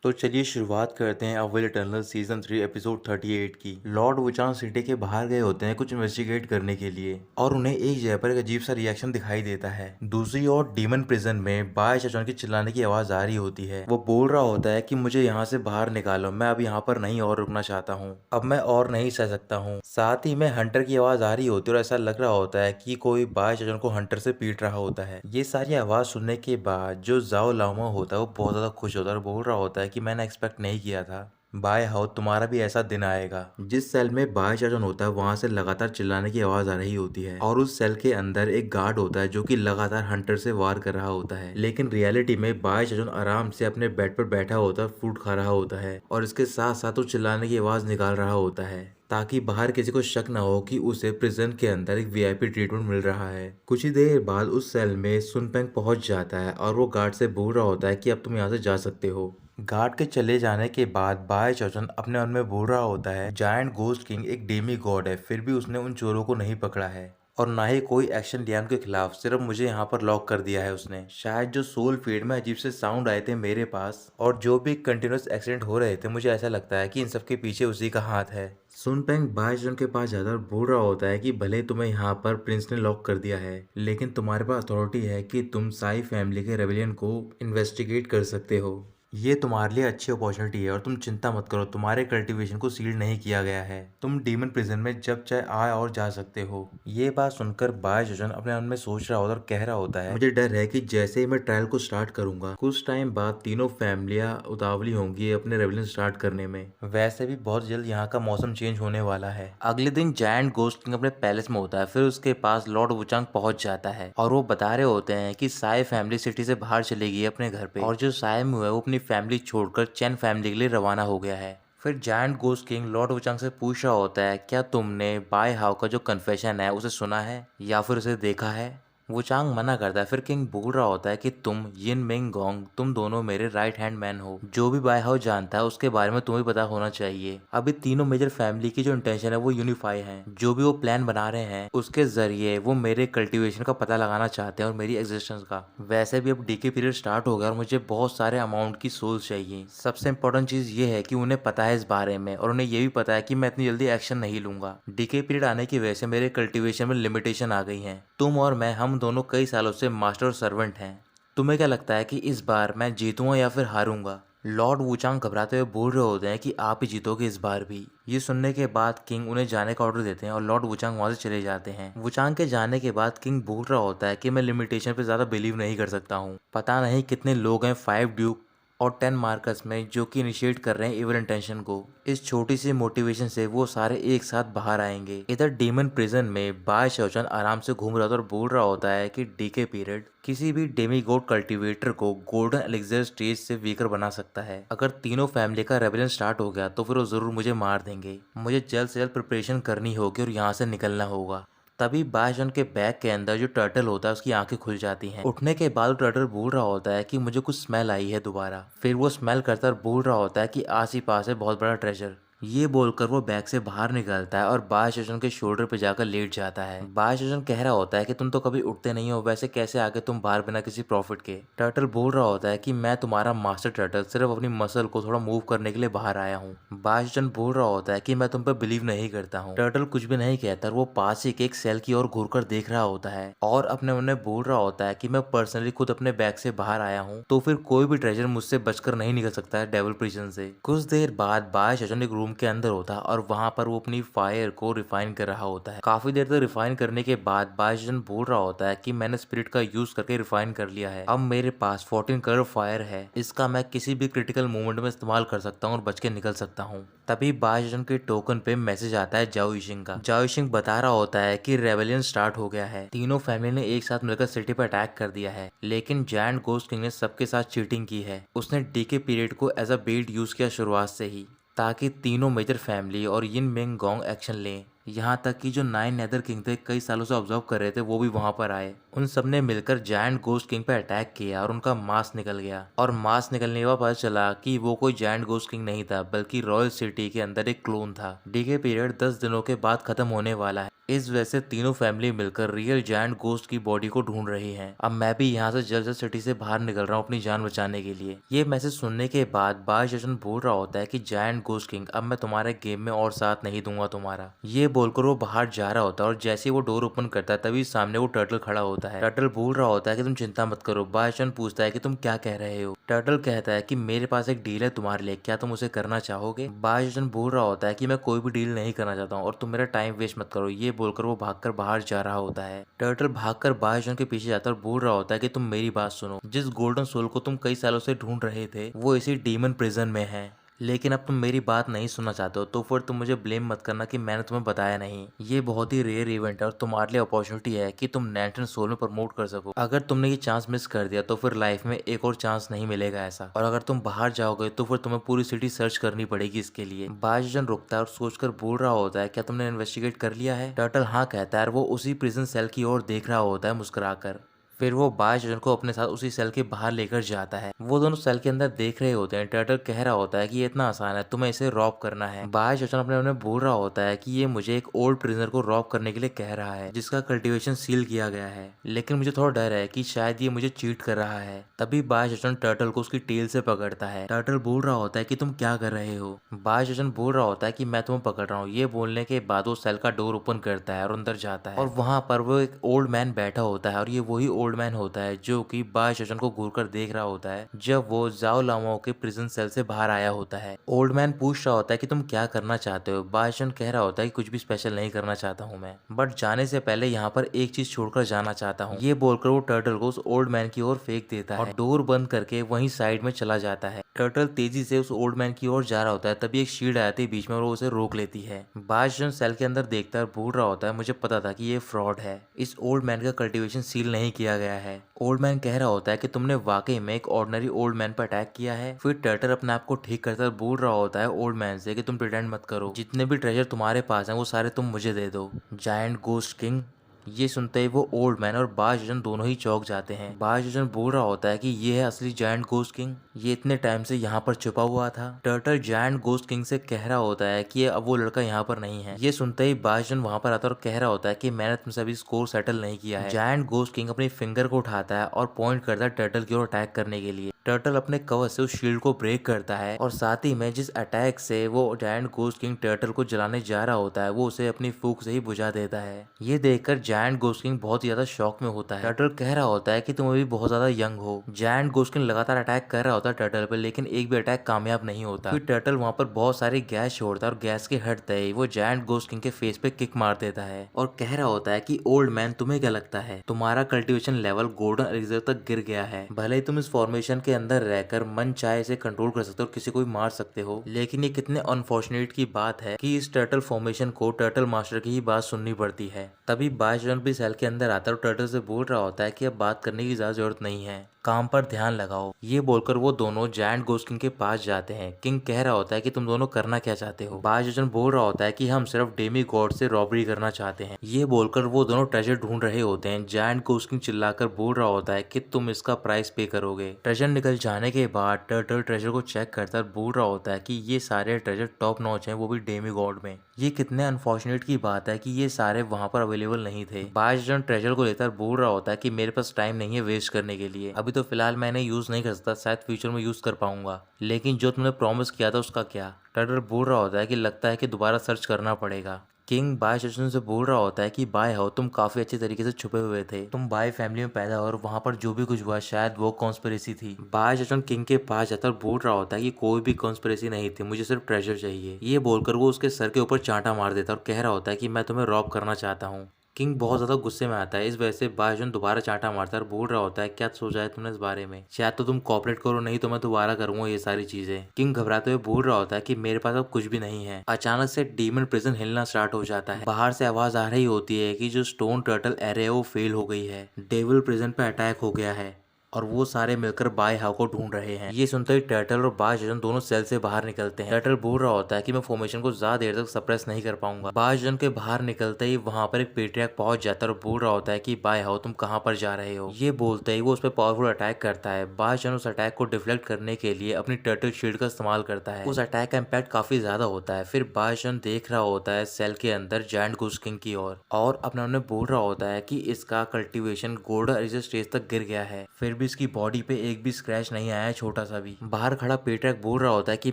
तो चलिए शुरुआत करते हैं अवेल इटर्नल सीजन 3 एपिसोड 38 की। लॉर्ड वुचांग सिटी के बाहर गए होते हैं कुछ इन्वेस्टिगेट करने के लिए और उन्हें एक जगह पर एक अजीब सा रिएक्शन दिखाई देता है। दूसरी ओर डीमन प्रिजन में बाय चचौन की चिल्लाने की आवाज आ रही होती है। वो बोल रहा होता है कि मुझे यहाँ से बाहर निकालो, मैं अब यहाँ पर नहीं और रुकना चाहता हूँ, अब मैं और नहीं सह सकता हूँ। साथ ही में हंटर की आवाज आ रही होती है और ऐसा लग रहा होता है कि कोई बाय चचौन को हंटर से पीट रहा होता है। ये सारी आवाज सुनने के बाद जो जाओ लामा होता है वो बहुत ज्यादा खुश होता है और बोल रहा होता है कि मैंने एक्सपेक्ट नहीं किया था। बाय हाउ, तुम्हारा भी ऐसा दिन आएगा। जिस सेल में बाय चाचन होता है वहां से लगातार चिल्लाने की आवाज आ रही होती है और उस सेल के अंदर एक गार्ड होता है जो कि लगातार हंटर से वार कर रहा होता है। लेकिन रियलिटी में बाय चाचन आराम से अपने बेड पर बैठा होता है, फ्रूट खा रहा होता है और इसके साथ साथ वो चिल्लाने की आवाज निकाल रहा होता है ताकि बाहर किसी को शक ना हो कि उसे प्रिजन के अंदर एक वीआईपी ट्रीटमेंट मिल रहा है। कुछ ही देर बाद उस सेल में सुनपेंग पहुंच जाता है और वो गार्ड से बोल रहा होता है कि अब तुम यहाँ से जा सकते हो। गार्ड के चले जाने के बाद बाय चौचन अपने मन में बोल रहा होता है जायंट गोस्ट किंग एक डेमी गॉड है, फिर भी उसने उन चोरों को नहीं पकड़ा है और ना ही कोई एक्शन लिया उनके खिलाफ, सिर्फ मुझे यहाँ पर लॉक कर दिया है उसने। शायद जो सोल फीड में अजीब से साउंड आए थे मेरे पास और जो भी कंटिन्यूस एक्सीडेंट हो रहे थे, मुझे ऐसा लगता है कि इन सब के पीछे उसी का हाथ है। सुनपेंग बायचुन के पास जाकर बोल रहा होता है कि भले तुम्हें यहाँ पर प्रिंस ने लॉक कर दिया है, लेकिन तुम्हारे पास अथॉरिटी है कि तुम साई फैमिली के रेबेलियन को इन्वेस्टिगेट कर सकते हो। ये तुम्हारे लिए अच्छी अपॉर्चुनिटी है और तुम चिंता मत करो, तुम्हारे कल्टीवेशन को सील नहीं किया गया है, तुम डीमन प्रिजन में जब चाहे आ और जा सकते हो। ये बात सुनकर बाय जोजन अपने मन में सोच रहा होता है और कह रहा होता है मुझे डर है कि जैसे ही मैं ट्रायल को स्टार्ट करूंगा कुछ टाइम बाद तीनों फैमिलियां उतावली होंगी अपने रेवलियन स्टार्ट करने में। वैसे भी बहुत जल्द यहाँ का मौसम चेंज होने वाला है। अगले दिन जायंट गोस्ट किंग अपने पैलेस में होता है, फिर उसके पास लॉर्ड वुचांग पहुंच जाता है और वो बता रहे होते हैं कि साय फैमिली सिटी से बाहर चली गई अपने घर पे और जो साय में है वो अपनी फैमिली छोड़कर चैन फैमिली के लिए रवाना हो गया है। फिर giant ghost king Lord Wuchang से पूछ रहा होता है क्या तुमने बाय हाउ का जो कन्फेशन है उसे सुना है या फिर उसे देखा है। वुचांग मना करता है। फिर किंग बोल रहा होता है कि तुम यिन मिंग गोंग, तुम दोनों मेरे राइट हैंड मैन हो, जो भी बाय हाउ जानता है उसके बारे में तुम्हें पता होना चाहिए। अभी तीनों मेजर फैमिली की जो इंटेंशन है वो यूनिफाई है, जो भी वो प्लान बना रहे हैं उसके जरिए वो मेरे कल्टीवेशन का पता लगाना चाहते हैं और मेरी एग्जिस्टेंस का। वैसे भी अब डीके पीरियड स्टार्ट हो गया और मुझे बहुत सारे अमाउंट की सोल्स चाहिए। सबसे इंपॉर्टेंट चीज ये है कि उन्हें पता है इस बारे में और उन्हें ये भी पता है कि मैं इतनी जल्दी एक्शन नहीं लूंगा। डीके पीरियड आने की वजह से मेरे कल्टीवेशन में लिमिटेशन आ गई है। तुम और मैं, हम दोनों कई सालों से मास्टर और सर्वेंट हैं। तुम्हें क्या लगता है कि इस बार मैं जीतूंगा या फिर हारूंगा। लॉर्ड वुचांग घबराते हुए बोल रहे होते हैं कि आप ही जीतोगे इस बार भी। ये सुनने के बाद किंग उन्हें जाने का ऑर्डर देते हैं और लॉर्ड वुचांग वहां से चले जाते हैं। वुचांग के जाने के बाद किंग बोल रहा होता है कि मैं लिमिटेशन पे ज्यादा बिलीव नहीं कर सकता हूँ। पता नहीं कितने लोग हैं 5 ड्यूक और 10 मार्कस में जो कि इनिशिएट कर रहे हैं इविल इंटेंशन को। इस छोटी सी मोटिवेशन से वो सारे एक साथ बाहर आएंगे। इधर डीमन प्रिजन में बाय शौचन आराम से घूम रहा था और बोल रहा होता है कि डीके पीरियड किसी भी डेमीगॉड कल्टीवेटर को गोल्डन एलिक्सर स्टेज से वीकर बना सकता है। अगर तीनों फैमिली का रेबेलियन स्टार्ट हो गया तो फिर वो जरूर मुझे मार देंगे। मुझे जल्द से जल्द प्रिपरेशन करनी होगी और यहाँ से निकलना होगा। तभी बायजन के बैग के अंदर जो टर्टल होता है उसकी आंखें खुल जाती हैं। उठने के बाद वो टर्टल बोल रहा होता है कि मुझे कुछ स्मेल आई है दोबारा। फिर वो स्मेल करता बोल रहा होता है कि आस ही पास है बहुत बड़ा ट्रेजर। ये बोलकर वो बैग से बाहर निकलता है और बायशजन के शोल्डर पे जाकर लेट जाता है। बायशजन कह रहा होता है कि तुम तो कभी उठते नहीं हो, वैसे कैसे आगे तुम बाहर बिना किसी प्रॉफिट के। टर्टल बोल रहा होता है कि मैं तुम्हारा मास्टर टर्टल सिर्फ अपनी मसल को थोड़ा मूव करने के लिए बाहर आया हूँ। बायशजन बोल रहा होता है कि मैं तुम पे बिलीव नहीं करता हूँ। टर्टल कुछ भी नहीं कहता, वो पास ही के एक सेल की ओर घूरकर देख रहा होता है और अपने मन में बोल रहा होता है कि मैं पर्सनली खुद अपने बैग से बाहर आया हूँ, तो फिर कोई भी ट्रेजर मुझसे बचकर नहीं निकल सकता है डेविल प्रिजन से। कुछ देर बाद बायशजन एक रूम के अंदर होता है और वहां पर वो अपनी फायर को रिफाइन कर रहा होता है। काफी देर तक रिफाइन करने के बाद बायशजन बोल रहा होता है कि मैंने स्पिरिट का यूज करके रिफाइन कर लिया है। अब मेरे पास 14 कलर फायर है, इसका मैं किसी भी क्रिटिकल मोमेंट में इस्तेमाल कर सकता हूँ और बच के निकल सकता हूँ। तभी बायशजन के टोकन पे मैसेज आता है जाओ इशिंग का। जाओ इशिंग बता रहा होता है कि रेबेलियन स्टार्ट हो गया है, तीनों फैमिली ने एक साथ मिलकर सिटी पर अटैक कर दिया है, लेकिन जायंट गोस्ट किंग ने सबके साथ चीटिंग की है। उसने डीके पीरियड को एज अ बेट यूज किया शुरुआत से ही, ताकि तीनों मेजर फैमिली और यिन मिंग गोंग एक्शन लें। यहाँ तक कि जो 9 नेदर किंग थे, कई सालों से ऑब्जर्व कर रहे थे, वो भी वहां पर आए। उन सब ने मिलकर जायंट गोस्ट किंग पे अटैक किया और उनका मास्क निकल गया। और मास्क निकलने के बाद पता चला कि वो कोई जायंट गोस्ट किंग नहीं था, बल्कि रॉयल सिटी के अंदर एक क्लोन था। डीके पीरियड 10 दिनों के बाद खत्म होने वाला है। इस वजह से तीनों फैमिली मिलकर रियल जायंट गोस्ट की बॉडी को ढूंढ रही हैं। अब मैं भी यहाँ से जल्द सिटी से बाहर निकल रहा हूँ अपनी जान बचाने के लिए। ये मैसेज सुनने के बाद बाय जशन बोल रहा होता है कि जायंट गोस्ट किंग, अब मैं तुम्हारे गेम में और साथ नहीं दूंगा तुम्हारा। ये बोलकर वो बाहर जा रहा होता है और जैसे ही वो डोर ओपन करता है तभी सामने वो टर्टल खड़ा होता है। टर्टल बोल रहा होता है कि तुम चिंता मत करो। बाय जशन पूछता है कि तुम क्या कह रहे हो। टर्टल कहता है कि मेरे पास एक डील है तुम्हारे लिए, क्या तुम उसे करना चाहोगे। बाय जशन बोल रहा होता है कि मैं कोई भी डील नहीं करना चाहता हूँ और तुम मेरा टाइम वेस्ट मत करो। ये बोलकर वो भागकर बाहर जा रहा होता है। टर्टल भागकर बाय जशन के पीछे जाता है और बोल रहा होता है कि तुम मेरी बात सुनो। जिस गोल्डन सोल को तुम कई सालों से ढूंढ रहे थे वो इसी डीमन प्रिजन में है, लेकिन अब तुम मेरी बात नहीं सुनना चाहते हो तो फिर तुम मुझे ब्लेम मत करना कि मैंने तुम्हें बताया नहीं। ये बहुत ही रेयर इवेंट है और तुम्हारे लिए अपॉर्चुनिटी है कि तुम नेशन सोल में प्रमोट कर सको। अगर तुमने ये चांस मिस कर दिया तो फिर लाइफ में एक और चांस नहीं मिलेगा ऐसा। और अगर तुम बाहर जाओगे तो फिर तुम्हें पूरी सिटी सर्च करनी पड़ेगी इसके लिए। बायजन रुकता है और सोचकर बोल रहा होता है क्या तुमने इन्वेस्टिगेट कर लिया है। टर्टल हाँ कहता है और वो उसी प्रिजन सेल की ओर देख रहा होता है मुस्कुराकर। फिर वो बाय जजन को अपने साथ उसी सेल के बाहर लेकर जाता है। वो दोनों सेल के अंदर देख रहे होते हैं। टर्टल कह रहा होता है कि ये इतना आसान है, तुम्हें इसे रॉब करना है। बाय जजन अपने उन्हें बोल रहा होता है कि ये मुझे एक ओल्ड प्रिजनर को रॉब करने के लिए कह रहा है जिसका कल्टीवेशन सील किया गया है, लेकिन मुझे थोड़ा डर है कि शायद ये मुझे चीट कर रहा है। तभी बाय जजन टर्टल को उसकी टेल से पकड़ता है। टर्टल बोल रहा होता है कि तुम क्या कर रहे हो। बाय जजन बोल रहा होता है कि मैं तुम्हें पकड़ रहा हूँ। ये बोलने के बाद वो सेल का डोर ओपन करता है और अंदर जाता है और वहां पर वो एक ओल्ड मैन बैठा होता है और ये वही ओल्ड मैन होता है जो कि बाय जजन को घूरकर देख रहा होता है जब वो जाओ लामो के प्रिजन सेल से बाहर आया होता है। ओल्ड मैन पूछ रहा होता है कि तुम क्या करना चाहते हो। बाय जजन कह रहा होता है कि कुछ भी स्पेशल नहीं करना चाहता हूँ मैं, बट जाने से पहले यहाँ पर एक चीज छोड़कर जाना चाहता हूँ। ये बोलकर वो टर्टल को उस ओल्ड मैन की ओर फेंक देता है और डोर बंद करके वहीं साइड में चला जाता है। टर्टल तेजी से उस ओल्ड मैन की ओर जा रहा होता है तभी एक शील्ड आती है बीच में और वो उसे रोक लेती है। बाय जजन सेल के अंदर देखता है और बोल रहा होता है मुझे पता था कि ये फ्रॉड है, इस ओल्ड मैन का कल्टीवेशन सील नहीं किया गया है। ओल्ड मैन कह रहा होता है कि तुमने वाकई में एक ऑर्डिनरी ओल्ड मैन पर अटैक किया है। फिर टर्टल अपने आप को ठीक करता बोल रहा होता है ओल्ड मैन से कि तुम प्रिटेंड मत करो, जितने भी ट्रेजर तुम्हारे पास हैं वो सारे तुम मुझे दे दो। Giant ghost king. ये सुनते ही वो ओल्ड मैन और बाय जजन दोनों ही चौंक जाते हैं। बाय जजन बोल रहा होता है कि ये है असली जायंट गोस्ट किंग, ये इतने टाइम से यहाँ पर छुपा हुआ था। टर्टल जायंट गोस्ट किंग से कह रहा होता है कि अब वो लड़का यहाँ पर नहीं है। ये सुनते ही बाय जजन वहाँ पर आता है और कह रहा होता है कि मैंने तुमसे अभी स्कोर सेटल नहीं किया है। जायंट गोस्ट किंग अपनी फिंगर को उठाता है और पॉइंट करता है टर्टल की ओर अटैक करने के लिए। टर्टल अपने कवच से उस शील्ड को ब्रेक करता है और साथ ही में जिस अटैक से वो जायंट गोस्ट किंग टर्टल को जलाने जा रहा होता है वो उसे अपनी फूंक से ही बुझा देता है। ये देखकर जायंट गोस्ट किंग बहुत ही ज्यादा शॉक में होता है। टर्टल कह रहा होता है कि तुम अभी बहुत ज्यादा यंग हो। जायंट गोस्ट किंग लगातार अटैक कर रहा होता है टर्टल पर, लेकिन एक भी अटैक कामयाब नहीं होता। फिर टर्टल वहाँ पर बहुत सारी गैस छोड़ता है और गैस के हटते ही वो जायंट गोस्ट किंग के फेस पे किक मार देता है और कह रहा होता है कि ओल्ड मैन तुम्हें क्या लगता है तुम्हारा कल्टीवेशन लेवल गोल्डन एलिक्सर तक गिर गया है। भले ही तुम इस फॉर्मेशन के अंदर रहकर मन चाहे इसे कंट्रोल कर सकते हो और किसी को भी मार सकते हो, लेकिन ये कितने अनफॉर्चुनेट की बात है कि इस टर्टल फॉर्मेशन को टर्टल मास्टर की ही बात सुननी पड़ती है। तभी बाय जजन भी सेल के अंदर आता है और टर्टल से बोल रहा होता है कि अब बात करने की ज्यादा जरूरत नहीं है, काम पर ध्यान लगाओ। ये बोलकर वो दोनों जायंट गोस्ट किंग के पास जाते हैं। किंग कह रहा होता है कि तुम दोनों करना क्या चाहते हो। बाय जजन बोल रहा होता है कि हम सिर्फ डेमी गॉड से रॉबरी करना चाहते हैं। ये बोलकर वो दोनों ट्रेजर ढूंढ रहे होते हैं। जायंट गोस्ट किंग चिल्लाकर बोल रहा होता है कि तुम इसका प्राइस पे करोगे। ट्रेजर निकल जाने के बाद टर्टल ट्रेजर को चेक करता बोल रहा होता है कि ये सारे ट्रेजर टॉप नॉच हैं, वो भी डेमी गॉड में। ये कितने अनफॉर्चुनेट की बात है कि ये सारे वहां पर अवेलेबल नहीं थे। बाय जजन ट्रेजर को लेकर बोल रहा होता है कि मेरे पास टाइम नहीं है वेस्ट करने के लिए, अभी तो फिलहाल मैंने यूज नहीं कर सकता, शायद फ्यूचर में यूज कर पाऊंगा, लेकिन जो तुमने प्रॉमिस किया था उसका क्या। टर्टल बोल रहा होता है कि लगता है कि दोबारा सर्च करना पड़ेगा। किंग बाय जजन से बोल रहा होता है कि बाय हो तुम काफी अच्छे तरीके से छुपे हुए थे, तुम बाय फैमिली में पैदा हो और वहां पर जो भी कुछ हुआ शायद वो कॉन्स्पिरेसी थी। बाय जजन किंग के पास जाता और बोल रहा होता है कि कोई भी कॉन्स्पिरेसी नहीं थी, मुझे सिर्फ ट्रेजर चाहिए। ये बोलकर वो उसके सर के ऊपर चांटा मार देता और कह रहा होता है कि मैं तुम्हें रॉब करना चाहता हूँ। किंग बहुत ज्यादा गुस्से में आता है। इस वजह से बाय जजन दोबारा चांटा मारता है और बोल रहा होता है क्या सोचा है तुमने इस बारे में, शायद तो तुम कॉपरेट करो, नहीं तो मैं दोबारा करूंगा ये सारी चीजें। किंग घबराते हुए बोल रहा होता है कि मेरे पास अब कुछ भी नहीं है। अचानक से डीमन प्रिजन हिलना स्टार्ट हो जाता है। बाहर से आवाज आ रही होती है कि जो स्टोन टर्टल एरे है वो फेल हो गई है, डेविल प्रिजन पे अटैक हो गया है और वो सारे मिलकर बाय हाउ को ढूंढ रहे हैं। ये सुनते ही टर्टल और बाज जन दोनों सेल से बाहर निकलते हैं। टर्टल बोल रहा होता है कि मैं फॉर्मेशन को ज्यादा देर तक सप्रेस नहीं कर पाऊंगा। बाज जन के बाहर निकलते ही वहां पर एक पेट्रियार्क पहुंच जाता है और बोल रहा होता है कि बाय हाउ तुम कहां पर जा रहे हो। ये बोलते ही वो उस पर पावरफुल अटैक करता है। बाज जन उस अटैक को डिफ्लेक्ट करने के लिए अपनी टर्टल शील्ड का इस्तेमाल करता है। उस अटैक का इम्पैक्ट काफी ज्यादा होता है। फिर बाज जन देख रहा होता है सेल के अंदर जायंट घोस्ट किंग की ओर और अपने उन्हें बोल रहा होता है कि इसका कल्टीवेशन गोल्डन एज स्टेज तक गिर गया है, फिर भी इसकी बॉडी पे एक भी स्क्रैच नहीं आया है, छोटा सा भी। बाहर खड़ा पेट्रियार्क बोल रहा होता है कि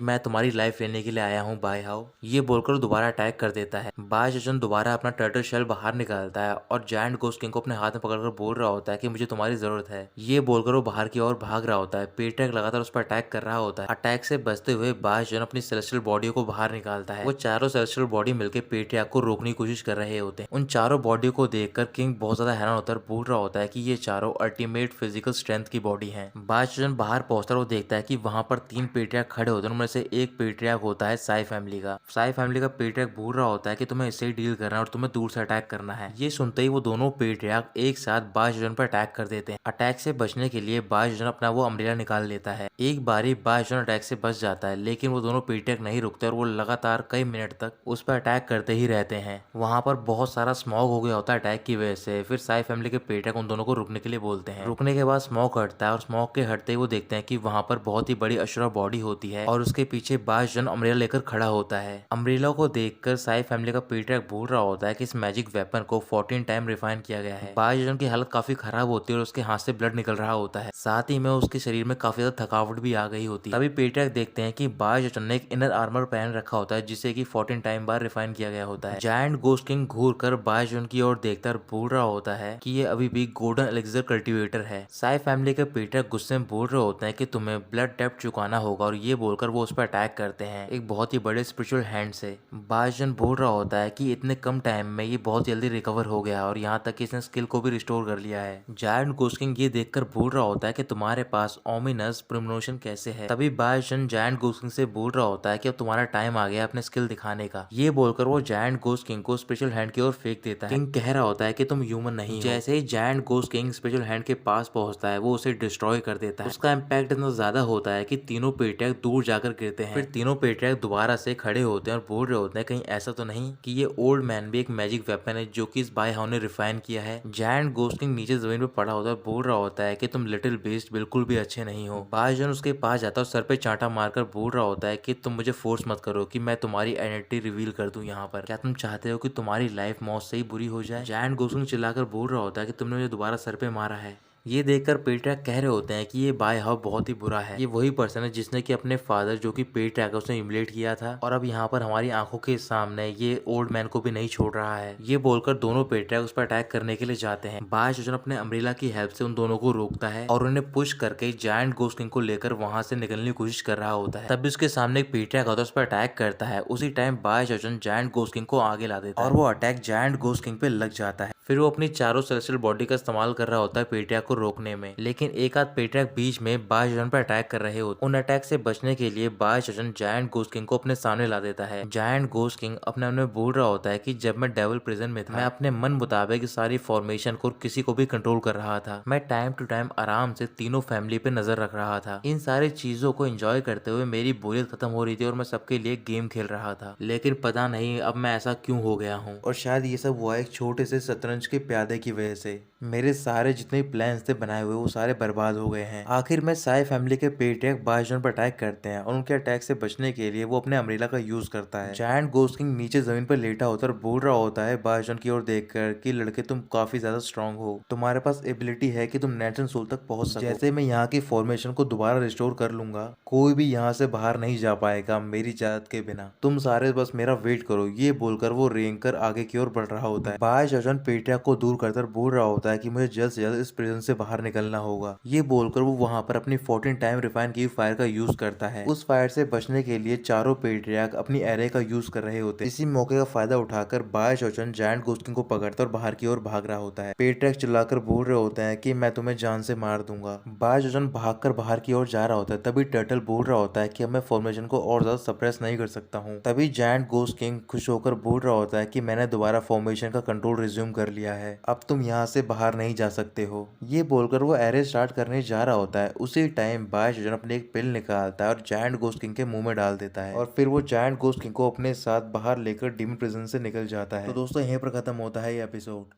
मैं तुम्हारी लाइफ लेने के लिए आया हूँ बाय हाउ। ये बोलकर दोबारा अटैक कर देता है। बाज जन दोबारा अपना टर्टल शेल बाहर निकालता है और जायंट घोस्ट किंग को अपने हाथ में पकड़कर बोल रहा होता है कि मुझे तुम्हारी जरूरत है। ये बोलकर वो बाहर की ओर भाग रहा होता है। पेट्रियार्क लगातार उस पर अटैक कर रहा होता है। अटैक से बचते हुए बाज जन अपनी सेलेस्टियल बॉडी को बाहर निकालता है। वो चारों सेलेस्टियल बॉडी मिलकर पेट्रियार्क को रोकने की कोशिश कर रहे होते हैं। उन चारों बॉडी को देखकर किंग बहुत ज्यादा हैरान होता है, बोल रहा होता है कि ये चारों अल्टीमेट फिजिकल स्ट्रेंथ की बॉडी हैं। बाज जन बाहर पहुंचता है, वो देखता है कि वहां पर 3 पेट्रियार्क खड़े होते हैं। उनमें से एक पेट्रियार्क होता है साई फैमिली का। साई फैमिली का पेट्रियार्क बोल रहा होता है कि तुम्हें इससे ही डील करना है और तुम्हें दूर से अटैक करना है। ये सुनते ही वो दोनों पेट्रियार्क एक साथ बाज जन पर अटैक कर देते हैं। अटैक से बचने के लिए बाज जन अपना वो अम्ब्रेला निकाल लेता है। एक बारी बाज जन अटैक से बच जाता है, लेकिन वो दोनों पेट्रियार्क नहीं रुकते और वो लगातार कई मिनट तक उस पर अटैक करते ही रहते हैं। वहां पर बहुत सारा स्मॉग हो गया होता है अटैक की वजह से। फिर साई फैमिली के पेट्रियार्क उन दोनों को रुकने के लिए बोलते हैं। रुकने के बाद स्मॉग हटता है और स्मॉग के हटते ही वो देखते हैं कि वहां पर बहुत ही बड़ी अशुरा बॉडी होती है और उसके पीछे बाज जन अम्ब्रेला लेकर खड़ा होता है। अम्ब्रेला को देखकर साई फैमिली का पेट्रियार्क बोल रहा होता है कि इस मैजिक वेपन को 14 टाइम रिफाइन किया गया है। बाज जन की हालत काफी खराब होती है और उसके हाथ से ब्लड निकल रहा होता है। साथ ही में उसके शरीर में काफी ज्यादा थकावट भी आ गई होती है। तभी पेट्रियार्क देखते हैं कि बाज जन ने एक इनर आर्मर पहन रखा होता है जिसे कि 14 टाइम बार रिफाइन किया गया होता है। जायंट घोस्ट किंग घूर कर बाज जन की ओर देखता और बोल रहा होता है कि ये अभी भी गोल्डन एलिक्सर कल्टीवेटर है। साई फैमिली के पेट्रियार्क गुस्से में बोल रहे होते हैं कि तुम्हें ब्लड डेब्ट चुकाना होगा और ये बोलकर वो उस पर अटैक करते हैं एक बहुत ही बड़े स्पिरिचुअल हैंड से। बाज जन बोल रहा होता है कि इतने कम टाइम में ये बहुत जल्दी रिकवर हो गया और यहाँ तक कि इसने स्किल को भी रिस्टोर कर लिया है। जायंट घोस्ट किंग ये देखकर बोल रहा होता है कि तुम्हारे पास ओमिनस प्रिमोशन कैसे है। तभी बाज जन जायंट घोस्ट किंग से बोल रहा होता है कि अब तुम्हारा टाइम आ गया अपने स्किल दिखाने का। ये बोलकर वो जायंट घोस्ट किंग को स्पेशल हैंड की ओर फेंक देता है। किंग कह रहा होता है कि तुम ह्यूमन नहीं हो। जैसे ही giant ghost king special hand के पास पहुंचता है वो उसे डिस्ट्रॉय कर देता है। उसका इम्पैक्ट इतना ज्यादा होता है कि तीनों पेट्रियार्क दूर जाकर गिरते हैं। फिर तीनों पेट्रियार्क दोबारा से खड़े होते हैं और बोल रहे होते हैं कहीं ऐसा तो नहीं कि ये ओल्ड मैन भी एक मैजिक वेपन है जो कि इस बाय हाउ ने रिफाइन किया है। जायंट घोस्ट किंग नीचे जमीन पे पड़ा होता है और बोल रहा होता है कि तुम लिटिल बीस्ट बिल्कुल भी अच्छे नहीं हो। बाज जन उसके पास जाता है और सर पे चांटा मारकर बोल रहा होता है कि तुम मुझे फोर्स मत करो कि मैं तुम्हारी आइडेंटिटी रिवील कर दूं यहाँ पर। क्या तुम चाहते हो कि तुम्हारी लाइफ मौत से ही बुरी हो जाए। जायंट घोस्ट किंग चिल्लाकर बोल रहा होता है कि तुमने मुझे दोबारा सर पे मारा है। ये देखकर पेट्रियार्क कह रहे होते हैं कि ये बाय हाउ बहुत ही बुरा है। ये वही पर्सन है जिसने कि अपने फादर जो कि पेट्रियार्क उसने ह्यूमिलेट किया था और अब यहाँ पर हमारी आंखों के सामने ये ओल्ड मैन को भी नहीं छोड़ रहा है। ये बोलकर दोनों पेट्रियार्क उस पर अटैक करने के लिए जाते हैं। बाज जन अपने अम्ब्रेला की हेल्प से उन दोनों को रोकता है और उन्हें पुश करके जायंट घोस्ट किंग को लेकर वहां से निकलने की कोशिश कर रहा होता है। तभी उसके सामने एक पेट्रियार्क आता है, उस पर अटैक करता है। उसी टाइम बाज जन जायंट घोस्ट किंग को आगे ला देता है और वो अटैक जायंट घोस्ट किंग पे लग जाता है। फिर वो अपनी चारों सेलेस्टियल बॉडी का इस्तेमाल कर रहा होता है पेट्रियार्क को रोकने में, लेकिन एक आध पेट्रियार्क बीच में बाज जन पर अटैक कर रहे होते। उन अटैक से बचने के लिए बाज जन जायंट घोस्ट किंग को अपने सामने ला देता है। जायंट घोस्ट किंग अपने मन में बोल रहा होता है कि जब मैं डेविल प्रिजन में था मैं अपने मन मुताबिक सारी फॉर्मेशन को किसी को भी कंट्रोल कर रहा था। मैं टाइम टू टाइम आराम से तीनों फैमिली पे नजर रख रहा था। इन सारी चीजों को एंजॉय करते हुए मेरी बोरियत खत्म हो रही थी और मैं सबके लिए गेम खेल रहा था, लेकिन पता नहीं अब मैं ऐसा क्यों हो गया हूँ। और शायद ये सब हुआ एक छोटे से शतरंज के प्यादे की वजह से। मेरे सारे जितने प्लान्स थे बनाए हुए वो सारे बर्बाद हो गए हैं। आखिर में साई फैमिली के पेट्रियार्क बाज जन पर अटैक करते हैं और उनके अटैक से बचने के लिए वो अपने अम्ब्रेला का यूज करता है। जायंट घोस्ट किंग नीचे जमीन पर लेटा होता है और बोल रहा होता है बाज जन की ओर देखकर कि लड़के तुम काफी ज्यादा स्ट्रांग हो, तुम्हारे पास एबिलिटी है कि तुम नेट एंड सोल तक पहुंच सको। जैसे मैं यहाँ की फॉर्मेशन को दोबारा रिस्टोर कर लूंगा कोई भी यहाँ से बाहर नहीं जा पाएगा मेरी इजाजत के बिना, तुम सारे बस मेरा वेट करो। ये बोलकर वो रेंग कर आगे की ओर बढ़ रहा होता है। बाज जन पेट्रियार्क को दूर करकर बोल रहा होता है कि मुझे जल्द से जल्द इस प्रिजन से बाहर निकलना होगा। ये बोलकर वो वहां पर अपनी 14 टाइम रिफाइन की फायर का यूज करता है। उस फायर से बचने के लिए चारों पेट्रियार्क अपनी एरे का यूज कर रहे होते हैं। इसी मौके का फायदा उठाकर बाज जन जायंट घोस्ट किंग को पकड़ता और बाहर की ओर भाग रहा होता है। पेट्रियार्क चिल्लाकर बोल रहे होते हैं कि मैं तुम्हें जान से मार दूंगा। बाज जन भागकर बाहर की ओर जा रहा होता है। तभी टर्टल बोल रहा होता है कि अब मैं फॉर्मेशन को और ज्यादा सप्रेस नहीं कर सकता हूँ। तभी जायंट घोस्ट किंग खुश होकर बोल रहा होता है कि मैंने दोबारा फॉर्मेशन का कंट्रोल रिज्यूम कर लिया है, अब तुम यहाँ से बाहर नहीं जा सकते हो। ये बोलकर वो एरे स्टार्ट करने जा रहा होता है। उसी टाइम बायोशजन अपने एक पिल निकालता है और जायंट गोस्ट किंग के मुंह में डाल देता है और फिर वो जायंट गोस्ट किंग को अपने साथ बाहर लेकर डीमन प्रिजन से निकल जाता है। तो दोस्तों यहीं पर खत्म होता है ये एपिसोड।